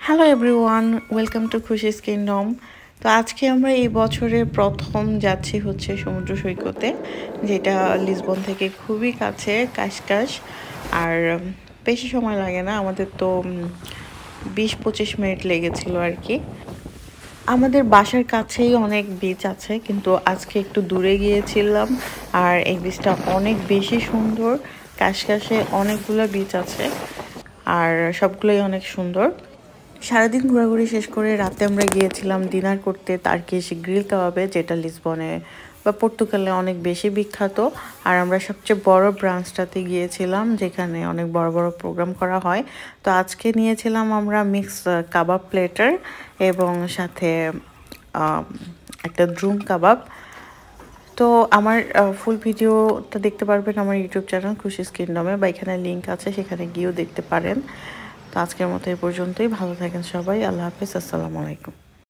Hello everyone, welcome to Khushi's kingdom. তো আজকে আমরা এই বছরের প্রথম যাচ্ছি হচ্ছে সমুদ্র সৈকতে, যেটা লিসবন থেকে খুবই কাছে, কাশকাশ। আর বেশি সময় লাগে না, আমাদের তো 20-25 মিনিট লেগেছিল আর কি। আমাদের বাসার কাছেই অনেক বিচ আছে, কিন্তু আজকে একটু দূরে গিয়েছিলাম। আর এই বিচটা অনেক বেশি সুন্দর। কাশকাশে অনেকগুলো বিচ আছে, আর সবগুলোই অনেক সুন্দর। সারাদিন ঘোরাঘুরি শেষ করে রাতে আমরা গিয়েছিলাম ডিনার করতে তার্কিশ গ্রিল কাবাবে, যেটা লিসবনে বা পর্তুগালে অনেক বেশি বিখ্যাত। আর আমরা সবচেয়ে বড় ব্রাঞ্চটাতে গিয়েছিলাম, যেখানে অনেক বড় বড় প্রোগ্রাম করা হয়। তো আজকে নিয়েছিলাম আমরা মিক্স কাবাব প্লেটার এবং সাথে একটা ড্রুম কাবাব। তো আমার ফুল ভিডিওটা দেখতে পারবেন আমার ইউটিউব চ্যানেল খুশিস কিংডমে, বা এখানে লিঙ্ক আছে, সেখানে গিয়েও দেখতে পারেন। তো আজকের মতো এই পর্যন্তই। ভালো থাকেন সবাই। আল্লাহ হাফিজ। আসসালামু আলাইকুম।